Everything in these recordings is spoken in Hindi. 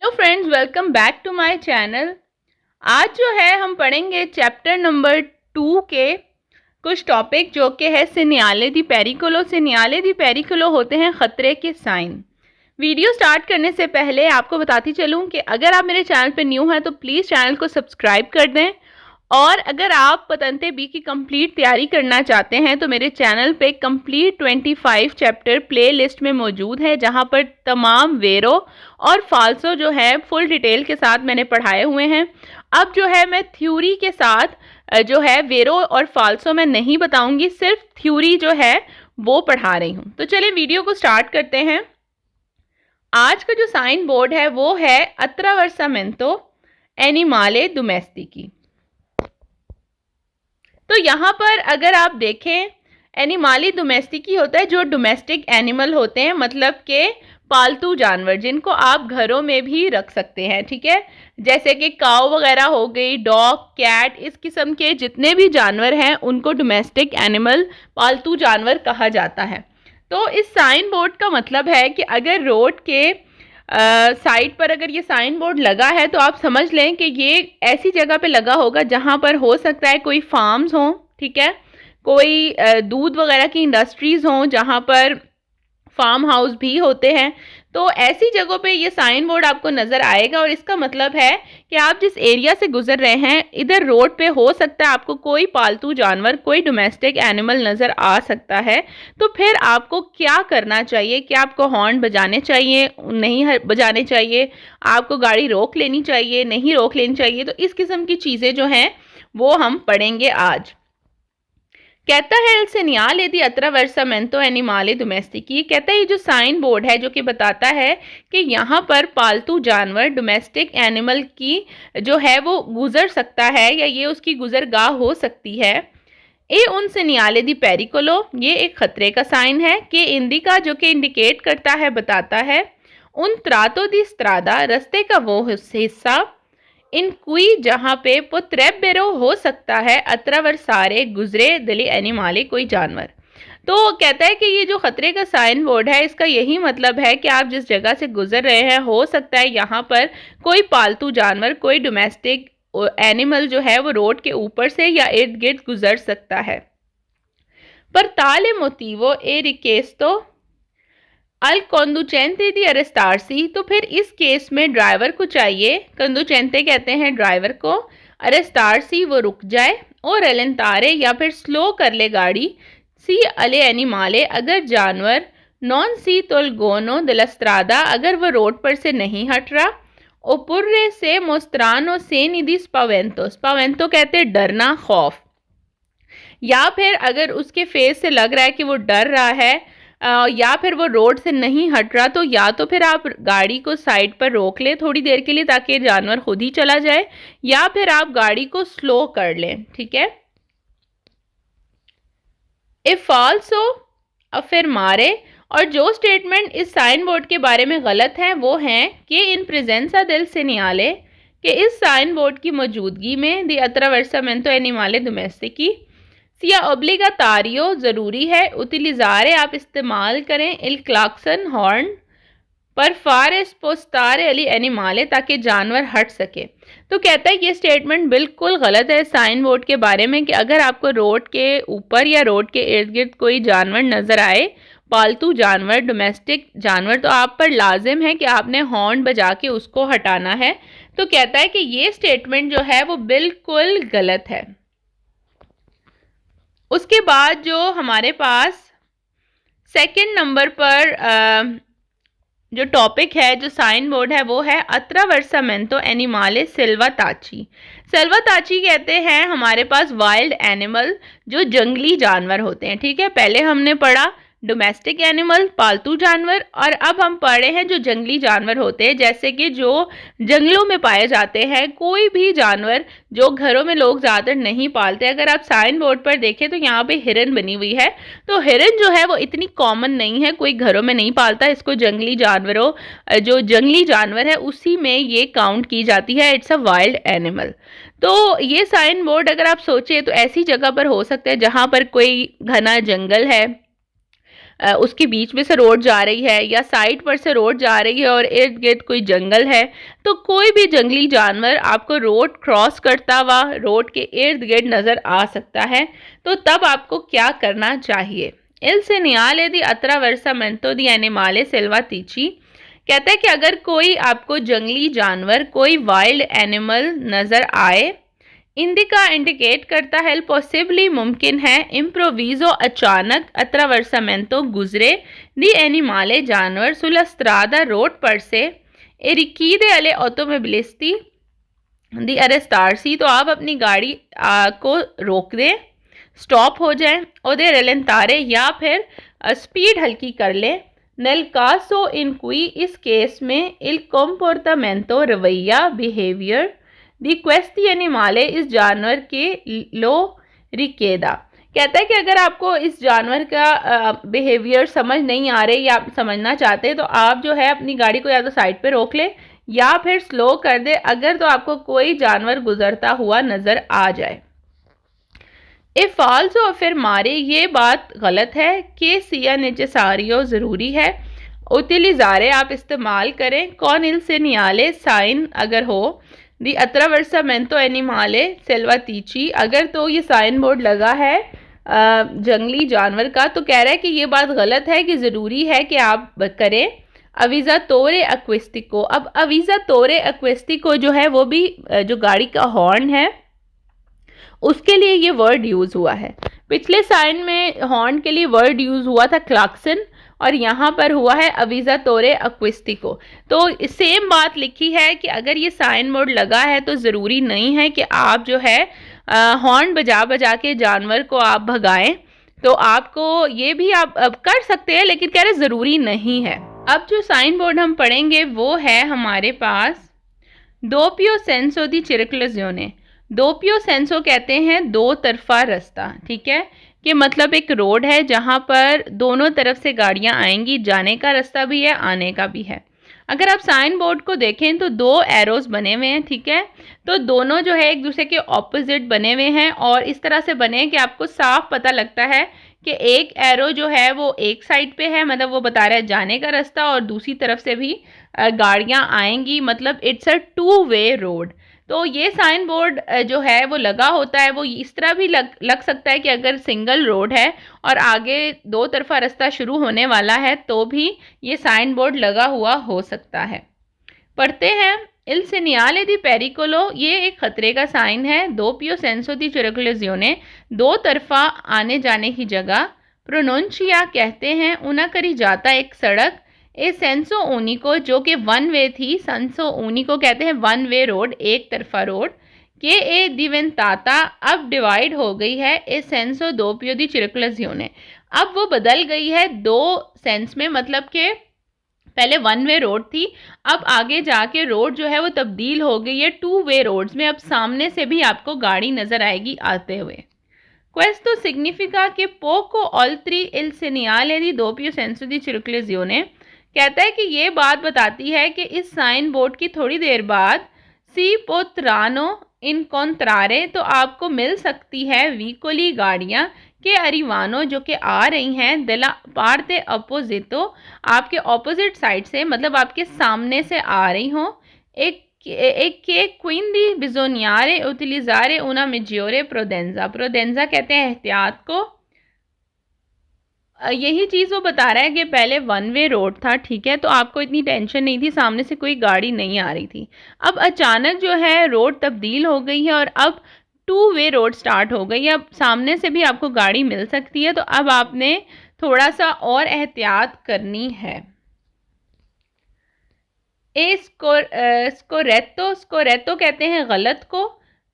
तो friends, welcome back to my channel. आज जो है हम पढ़ेंगे चैप्टर नंबर 2 के कुछ टॉपिक जो कि है सेनियाले दी पेरिकोलो। सेनियाले दी पेरिकोलो होते हैं ख़तरे के साइन। वीडियो स्टार्ट करने से पहले आपको बताती चलूं कि अगर आप मेरे चैनल पर न्यू हैं तो प्लीज़ चैनल को सब्सक्राइब कर दें, और अगर आप पतंते बी की कंप्लीट तैयारी करना चाहते हैं तो मेरे चैनल पे कंप्लीट 25 चैप्टर प्ले लिस्ट में मौजूद है, जहां पर तमाम वेरो और फाल्सो जो है फुल डिटेल के साथ मैंने पढ़ाए हुए हैं। अब जो है मैं थ्योरी के साथ जो है वेरो और फाल्सो मैं नहीं बताऊंगी, सिर्फ थ्योरी जो है वो पढ़ा रही हूँ। तो चलिए वीडियो को स्टार्ट करते हैं। आज का जो साइन बोर्ड है वो है अत्रावर्सामेंतो एनिमाले डोमेस्टिकी। तो यहाँ पर अगर आप देखें, एनिमाली डोमेस्टिकी होता है जो डोमेस्टिक एनिमल होते हैं, मतलब के पालतू जानवर जिनको आप घरों में भी रख सकते हैं। ठीक है, जैसे कि काऊ वगैरह हो गई, डॉग, कैट, इस किस्म के जितने भी जानवर हैं उनको डोमेस्टिक एनिमल, पालतू जानवर कहा जाता है। तो इस साइन बोर्ड का मतलब है कि अगर रोड के साइड पर अगर ये साइन बोर्ड लगा है तो आप समझ लें कि ये ऐसी जगह पे लगा होगा जहाँ पर हो सकता है कोई फार्म्स हों, ठीक है, कोई दूध वगैरह की इंडस्ट्रीज़ हों जहाँ पर फार्म हाउस भी होते हैं। तो ऐसी जगहों पे ये साइन बोर्ड आपको नज़र आएगा, और इसका मतलब है कि आप जिस एरिया से गुजर रहे हैं इधर रोड पे हो सकता है आपको कोई पालतू जानवर, कोई डोमेस्टिक एनिमल नज़र आ सकता है। तो फिर आपको क्या करना चाहिए? क्या आपको हॉर्न बजाने चाहिए, नहीं बजाने चाहिए? आपको गाड़ी रोक लेनी चाहिए, नहीं रोक लेनी चाहिए? तो इस किस्म की चीज़ें जो हैं वो हम पढ़ेंगे आज। कहता है एल सेनियाले दी अत्रावर्सामेंतो एनिमाले डोमेस्टिकी। कहता है ये जो साइन बोर्ड है जो कि बताता है कि यहाँ पर पालतू जानवर, डोमेस्टिक एनिमल की जो है वो गुजर सकता है, या ये उसकी गुजरगाह हो सकती है। ए उन सेनियाले दी पेरिकोलो, ये एक खतरे का साइन है। कि इंडिका जो कि इंडिकेट करता है, बताता है। उन त्रातो दी स्त्रादा, रस्ते का वो हिस्सा। इन कुई जहाँ पे पुत्रेबेरो हो सकता है अत्रावर्सारे गुजरे दली एनिमाले, कोई जानवर। तो कहता है कि ये जो खतरे का साइन बोर्ड है इसका यही मतलब है कि आप जिस जगह से गुजर रहे हैं हो सकता है यहाँ पर कोई पालतू जानवर, कोई डोमेस्टिक एनिमल जो है वो रोड के ऊपर से या इर्द गिर्द गुजर सकता है। पर ताले मोटिवो ए रिकेस्तो अल कंदुचेंते दी अरेस्टारसी। तो फिर इस केस में ड्राइवर को चाहिए, कंदुचेंते कहते हैं ड्राइवर को, अरेस्टारसी वो रुक जाए, और एलेंतारे या फिर स्लो कर ले गाड़ी, सी अले एनिमाले अगर जानवर, नॉन सी तोलगोनो दलस्त्रादा अगर वो रोड पर से नहीं हट रहा, ओपुर्रे से मोस्त्रानो से निधि स्पावेंतो, स्पावेंतो कहते हैं डरना, खौफ। या फिर अगर उसके फेस से लग रहा है कि वो डर रहा है या फिर वो रोड से नहीं हट रहा, तो या तो फिर आप गाड़ी को साइड पर रोक लें थोड़ी देर के लिए ताकि जानवर खुद ही चला जाए, या फिर आप गाड़ी को स्लो कर लें। ठीक है, इफ फॉल्सो फिर मारे। और जो स्टेटमेंट इस साइन बोर्ड के बारे में गलत हैं वो हैं कि इन प्रेजेंसा देल सेनियाले, कि इस साइन बोर्ड की मौजूदगी में दी अत्रावर्सामेंतो एनिमाले डोमेस्टिकी सिया ओब्लिगातारियो ज़रूरी है, उतिलिज़ारे आप इस्तेमाल करें, इल क्लाक्सन हॉर्न पर फार स्पोस्तारे अली एनिमाले ताकि जानवर हट सके। तो कहता है ये स्टेटमेंट बिल्कुल गलत है साइन बोर्ड के बारे में कि अगर आपको रोड के ऊपर या रोड के इर्द गिर्द कोई जानवर नज़र आए, पालतू जानवर, डोमेस्टिक जानवर, तो आप पर लाजिम है कि आपने हॉर्न बजा के उसको हटाना है। तो कहता है कि ये स्टेटमेंट जो है वो बिल्कुल गलत है। उसके बाद जो हमारे पास सेकंड नंबर पर जो टॉपिक है, जो साइन बोर्ड है, वो है अत्रावर्सामेंतो एनिमाले सिल्वाताची। सिल्वाताची कहते हैं हमारे पास वाइल्ड एनिमल, जो जंगली जानवर होते हैं। ठीक है, पहले हमने पढ़ा डोमेस्टिक एनिमल, पालतू जानवर, और अब हम पढ़ रहे हैं जो जंगली जानवर होते हैं, जैसे कि जो जंगलों में पाए जाते हैं, कोई भी जानवर जो घरों में लोग ज़्यादातर नहीं पालते। अगर आप साइन बोर्ड पर देखें तो यहाँ पे हिरन बनी हुई है, तो हिरन जो है वो इतनी कॉमन नहीं है, कोई घरों में नहीं पालता इसको। जंगली जानवरों, जो जंगली जानवर है उसी में ये काउंट की जाती है, इट्स अ वाइल्ड एनिमल। तो ये साइन बोर्ड अगर आप सोचें तो ऐसी जगह पर हो सकता है जहाँ पर कोई घना जंगल है, उसके बीच में से रोड जा रही है या साइड पर से रोड जा रही है और इर्द गिर्द कोई जंगल है, तो कोई भी जंगली जानवर आपको रोड क्रॉस करता हुआ रोड के इर्द गिर्द नज़र आ सकता है। तो तब आपको क्या करना चाहिए? इल सेनियाले दी अत्रावर्सामेंतो दी एनिमाले सेल्वातीची कहता है कि अगर कोई आपको जंगली जानवर, कोई वाइल्ड एनिमल नज़र आए, इंडिका इंडिकेट करता है पॉसिबली मुमकिन है इम्प्रोविजो अचानक अत्रावर्सामेंतो गुजरे दी एनिमाले जानवर सुला स्ट्रादा रोड पर से ए रिकीदे अले ऑटोमोबिलिस्टी दी अरेस्टारसी, तो आप अपनी गाड़ी को रोक दें, स्टॉप हो जाएं और दे रेलेंतारे या फिर स्पीड हल्की कर लें। नेल कासो इन क्वी, इस केस में इल कॉम्पोर्टामेंटो रवैया बिहेवियर दी क्वेस्टी एनिमाले, इस जानवर के लो रिकेदा कहता है कि अगर आपको इस जानवर का बिहेवियर समझ नहीं आ रही या आप समझना चाहते हैं तो आप जो है अपनी गाड़ी को या तो साइड पे रोक ले या फिर स्लो कर दे, अगर तो आपको कोई जानवर गुजरता हुआ नज़र आ जाए। ए फाल्सो फिर मारे, ये बात गलत है कि सिया नेसेसारियो ज़रूरी है, उतिलिज़ारे आप इस्तेमाल करें, कौन इल सेनियाले साइन अगर हो, दी अत्रावर्सामेंतो एनिमाले सेल्वातीची, अगर तो ये साइन बोर्ड लगा है जंगली जानवर का, तो कह रहा है कि ये बात गलत है कि ज़रूरी है कि आप करें अवीज़ा तोरे एक्वेस्टिको। अब अवीज़ा तोरे एक्वेस्टिको जो है वो भी जो गाड़ी का हॉर्न है उसके लिए ये वर्ड यूज़ हुआ है। पिछले साइन में हॉर्न के लिए वर्ड यूज़ हुआ था क्लाक्सन और यहाँ पर हुआ है अवीज़ा तोरे एक्वेस्टिको। तो सेम बात लिखी है कि अगर ये साइन बोर्ड लगा है तो ज़रूरी नहीं है कि आप जो है हॉर्न बजा बजा के जानवर को आप भगाएं, तो आपको ये भी आप कर सकते हैं, लेकिन कह रहे ज़रूरी नहीं है। अब जो साइन बोर्ड हम पढ़ेंगे वो है हमारे पास दोपियो सेंसो दी चिरकुलज़ियोने। दोपियो सेंसो कहते हैं दो तरफा रास्ता, ठीक है, कि मतलब एक रोड है जहाँ पर दोनों तरफ से गाड़ियाँ आएंगी, जाने का रास्ता भी है, आने का भी है। अगर आप साइन बोर्ड को देखें तो दो एरोज बने हुए हैं, ठीक है, तो दोनों जो है एक दूसरे के ऑपोजिट बने हुए हैं और इस तरह से बने हैं कि आपको साफ पता लगता है कि एक एरो जो है वो एक साइड पे है, मतलब वो बता रहा है जाने का रास्ता, और दूसरी तरफ से भी गाड़ियाँ आएंगी, मतलब इट्स अ 2 वे रोड। तो ये साइन बोर्ड जो है वो लगा होता है, वो इस तरह भी लग सकता है कि अगर सिंगल रोड है और आगे दो तरफा रास्ता शुरू होने वाला है तो भी ये साइन बोर्ड लगा हुआ हो सकता है। पढ़ते हैं इल सेनियाले दी पेरिकोलो, ये एक खतरे का साइन है। दोपियो सेंसो दी चिरकुलज़ियोने, दो तरफा आने जाने की जगह। प्रोनोंचिया कहते हैं उना करी जाता एक सड़क। ए सेंसो ऊनिको जो कि 1 वे थी, सेंसो ऊनिको कहते हैं 1 वे रोड, एक तरफा रोड, के ए दिवेंताता अब डिवाइड हो गई है ए सेंसो दोपियो दी चिरकुलज़ियोने, अब वो बदल गई है दो सेंस में, मतलब कि पहले 1 वे रोड थी, अब आगे जाके रोड जो है वो तब्दील हो गई है 2 वे रोड्स में, अब सामने से भी आपको गाड़ी नज़र आएगी आते हुए। Questo significa che poco oltre il segnale di doppio senso di circolazione, कहता है कि ये बात बताती है कि इस साइन बोर्ड की थोड़ी देर बाद सी पोत्रानो इनकॉन्ट्रारे, तो आपको मिल सकती है वीकोली गाड़ियाँ के अरिवानो जो कि आ रही हैं दला पार्ते अपोजिटो, आपके ऑपोजिट साइड से, मतलब आपके सामने से आ रही हों। एक के क्विंदी बिजोनियारे उतिलिज़ारे उना मिजियोरे प्रोडेंजा, प्रोडेंजा कहते हैं एहतियात को। यही चीज़ वो बता रहा है कि पहले 1 वे रोड था, ठीक है, तो आपको इतनी टेंशन नहीं थी, सामने से कोई गाड़ी नहीं आ रही थी। अब अचानक जो है रोड तब्दील हो गई है और अब 2 वे रोड स्टार्ट हो गई है, अब सामने से भी आपको गाड़ी मिल सकती है, तो अब आपने थोड़ा सा और एहतियात करनी है। स्कोरेतो कहते हैं गलत को।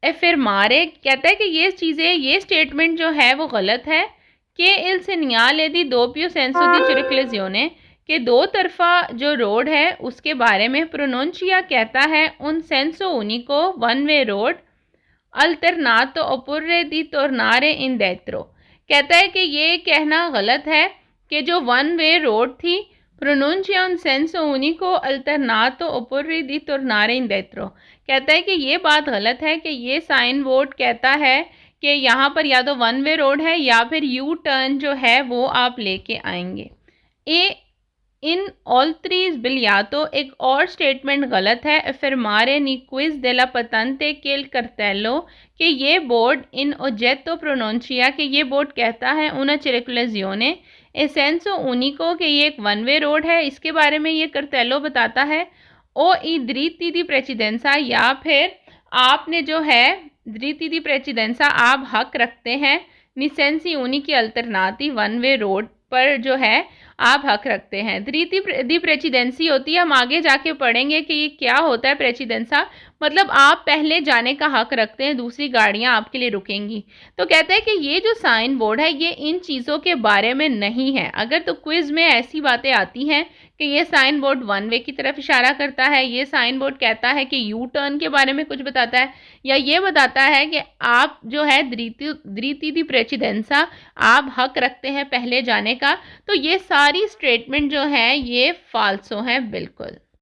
फिर मारे कहता है कि ये चीज़ें, ये स्टेटमेंट जो है वो गलत है कि इल सेनियाले दी दोपियो सेंसो दी चिरकुलज़ियोने, के दो तरफा जो रोड है उसके बारे में। प्रोनोंचिया कहता है उन सेंसो उनिको 1 वे रोड अल्टरनातो ओपुर्रे दी टोर्नारे इन डेत्रो, कहता है कि ये कहना गलत है कि जो 1 वे रोड थी, प्रोनोंचिया उन सेंसो उनिको अल्टरनातो ओपुर्रे दी टोर्नारे इन डेत्रो, कहता है कि ये बात गलत है कि ये साइन बोर्ड कहता है कि यहाँ पर या तो वन वे रोड है या फिर यू टर्न जो है वो आप लेके आएंगे। ए इन ऑल थ्री बिल या तो एक और स्टेटमेंट गलत है, affermare ni quiz della patente che il cartello कि ये बोर्ड इन oggetto pronuncia कि ये बोर्ड कहता है una circolazione e senso unico कि ये एक वन वे रोड है, इसके बारे में ये कार्टेलो बताता है। ओ ई dritti di precedenza या फिर आपने जो है dritti di precedenza आप हक रखते हैं निसेंसी उनी की अल्टरनाती वन वे रोड पर जो है आप हक रखते हैं। दी प्रेसिडेंसी होती है, हम आगे जाके पढ़ेंगे कि ये क्या होता है प्रेसिडेंसा, मतलब आप पहले जाने का हक रखते हैं, दूसरी गाड़ियां आपके लिए रुकेंगी। तो कहते हैं कि ये जो साइन बोर्ड है ये इन चीज़ों के बारे में नहीं है। अगर तो क्विज में ऐसी बातें आती हैं कि ये साइन बोर्ड वन वे की तरफ इशारा करता है, ये साइन बोर्ड कहता है कि यू टर्न के बारे में कुछ बताता है, या ये बताता है कि आप जो है द्रीति दी प्रेसिडेंसा आप हक रखते हैं पहले जाने का, तो ये सारी स्टेटमेंट जो है ये फाल्सो हैं बिल्कुल।